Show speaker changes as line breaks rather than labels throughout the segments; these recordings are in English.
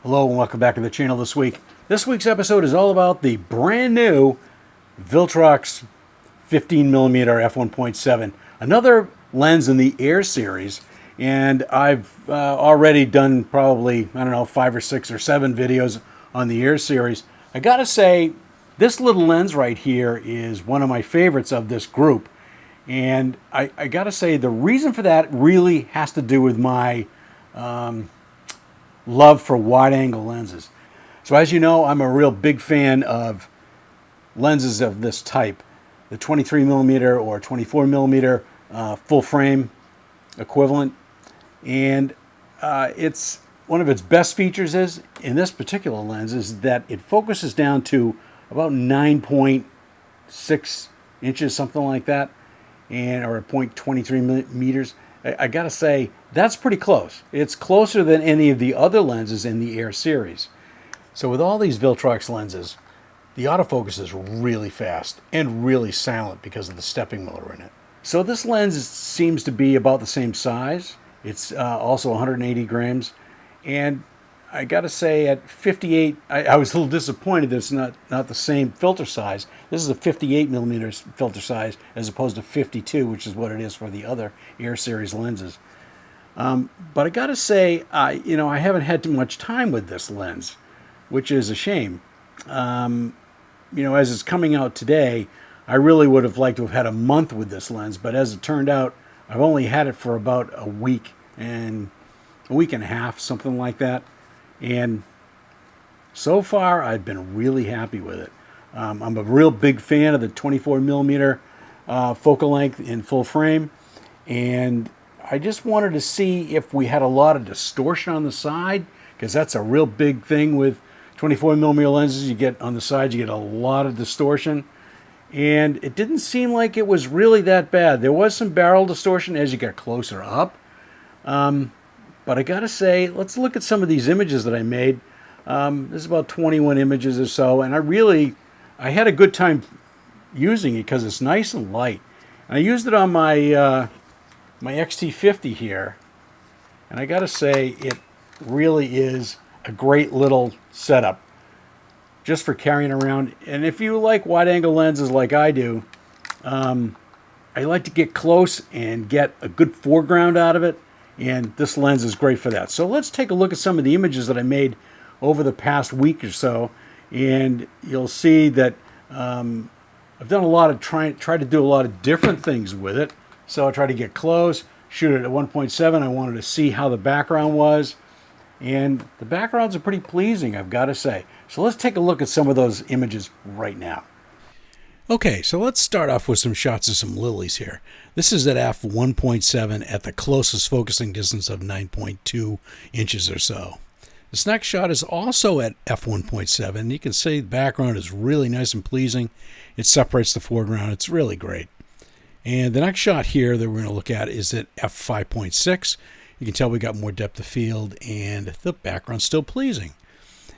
Hello and welcome back to the channel this week. This week's episode is all about the brand new Viltrox 15mm f1.7, another lens in the Air series. And I've already done probably, 5 or 6 or 7 videos on the Air series. I gotta say, this little lens right here is one of my favorites of this group. And I gotta say, the reason for that really has to do with my love for wide-angle lenses. So as you know, I'm a real big fan of lenses of this type, the 23mm or 24mm full frame equivalent. And it's one of its best features is in this particular lens is that it focuses down to about 9.6 inches, something like that, and or 0.23 meters. I gotta say, that's pretty close. It's closer than any of the other lenses in the Air series. So with all these Viltrox lenses, the autofocus is really fast and really silent because of the stepping motor in it. So this lens seems to be about the same size. It's also 180 grams. And I gotta say, at 58, I was a little disappointed that it's not the same filter size. This is a 58mm filter size as opposed to 52, which is what it is for the other Air series lenses. But I gotta say, I haven't had too much time with this lens, which is a shame. As it's coming out today, I really would have liked to have had a month with this lens, but as it turned out, I've only had it for about a week and a half, something like that. And so far, I've been really happy with it. I'm a real big fan of the 24mm focal length in full frame. And I just wanted to see if we had a lot of distortion on the side, because that's a real big thing with 24mm lenses. You get on the side, you get a lot of distortion. And it didn't seem like it was really that bad. There was some barrel distortion as you got closer up. But I gotta say, let's look at some of these images that I made. There's about 21 images or so, and I had a good time using it because it's nice and light. And I used it on my my XT50 here, and I gotta say, it really is a great little setup just for carrying around. And if you like wide-angle lenses like I do, I like to get close and get a good foreground out of it. And this lens is great for that. So let's take a look at some of the images that I made over the past week or so. And you'll see that I've done a lot of try to do a lot of different things with it. So I tried to get close, shoot it at 1.7. I wanted to see how the background was. And the backgrounds are pretty pleasing, I've got to say. So let's take a look at some of those images right now. Okay, so let's start off with some shots of some lilies here. This is at f1.7 at the closest focusing distance of 9.2 inches or so. This next shot is also at f1.7. You can see the background is really nice and pleasing. It separates the foreground. It's really great. And the next shot here that we're going to look at is at f5.6. You can tell we got more depth of field and the background's still pleasing.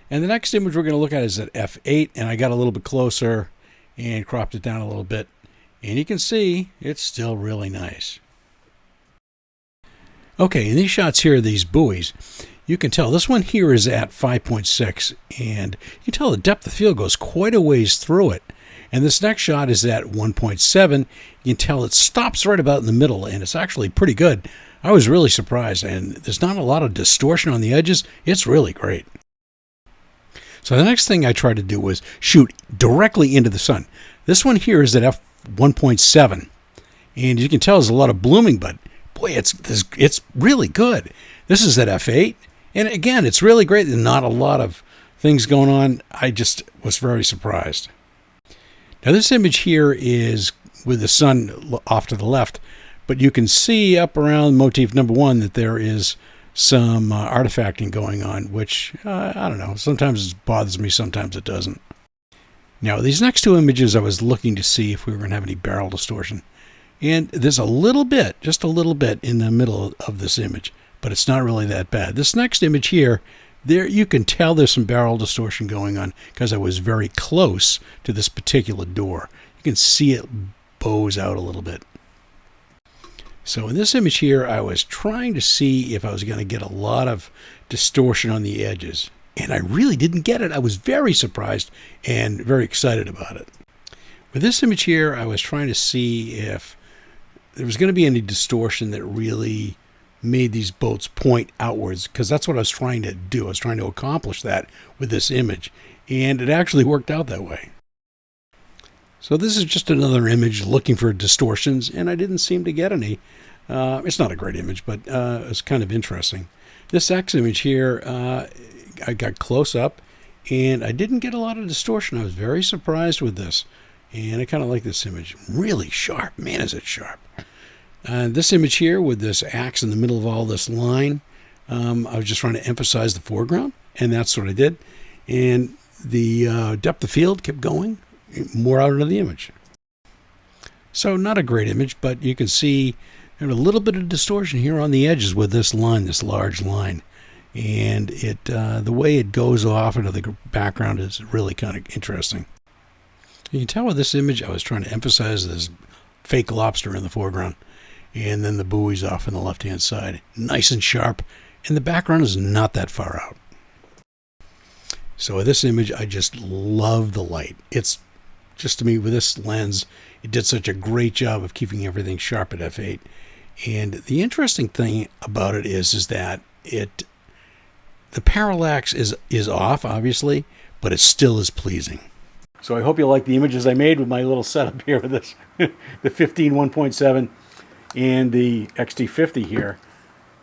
And the next image we're going to look at is at f8, and I got a little bit closer and cropped it down a little bit, and you can see it's still really nice. Okay, in these shots here, these buoys, you can tell this one here is at 5.6, and you can tell the depth of field goes quite a ways through it. And this next shot is at 1.7. You can tell it stops right about in the middle, and it's actually pretty good. I was really surprised, and there's not a lot of distortion on the edges. It's really great. So the next thing I tried to do was shoot directly into the sun. This one here is at f1.7, and you can tell there's a lot of blooming, but boy, it's really good. This is at f8, and again, it's really great. There's not a lot of things going on. I just was very surprised. Now this image here is with the sun off to the left, but you can see up around motif number 1 that there is some artifacting going on, which, I don't know, sometimes it bothers me, sometimes it doesn't. Now, these next 2 images, I was looking to see if we were going to have any barrel distortion. And there's a little bit, just a little bit in the middle of this image, but it's not really that bad. This next image here, there you can tell there's some barrel distortion going on because I was very close to this particular door. You can see it bows out a little bit. So in this image here, I was trying to see if I was going to get a lot of distortion on the edges. and I really didn't get it. I was very surprised and very excited about it. With this image here, I was trying to see if there was going to be any distortion that really made these boats point outwards, because that's what I was trying to do. I was trying to accomplish that with this image, and it actually worked out that way. So this is just another image looking for distortions, and I didn't seem to get any. It's not a great image, but it's kind of interesting. This X image here, I got close up, and I didn't get a lot of distortion. I was very surprised with this, and I kind of like this image. Really sharp. Man, is it sharp. This image here with this axe in the middle of all this line, I was just trying to emphasize the foreground, and that's what I did. And the depth of field kept going more out into the image. So not a great image, but you can see there's a little bit of distortion here on the edges with this line, this large line. And it the way it goes off into the background is really kind of interesting. You can tell with this image I was trying to emphasize this fake lobster in the foreground, and then the buoys off on the left-hand side. Nice and sharp, and the background is not that far out. So with this image, I just love the light. It's just, to me, with this lens, it did such a great job of keeping everything sharp at f8. And the interesting thing about it is that the parallax is off, obviously, but it still is pleasing. So I hope you like the images I made with my little setup here with this, the 15 1.7 and the XT50 here.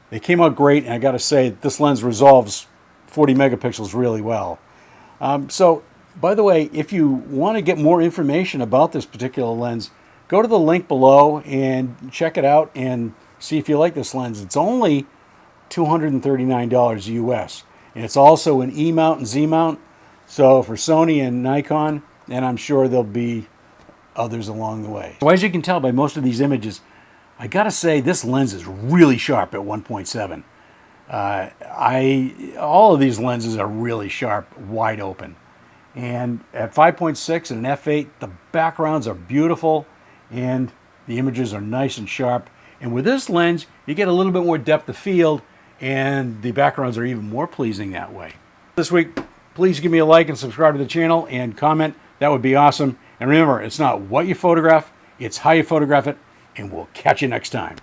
They came out great, and I got to say, this lens resolves 40 megapixels really well. So, by the way, if you want to get more information about this particular lens, go to the link below and check it out and see if you like this lens. It's only $239 US, and it's also an E mount and Z mount. So for Sony and Nikon, and I'm sure there'll be others along the way. So as you can tell by most of these images, I gotta say this lens is really sharp at 1.7. All of these lenses are really sharp, wide open. And at 5.6 and an f8, the backgrounds are beautiful and the images are nice and sharp. And with this lens, you get a little bit more depth of field, and the backgrounds are even more pleasing that way. This week, please give me a like and subscribe to the channel and comment. That would be awesome. And remember, it's not what you photograph, it's how you photograph it, and we'll catch you next time.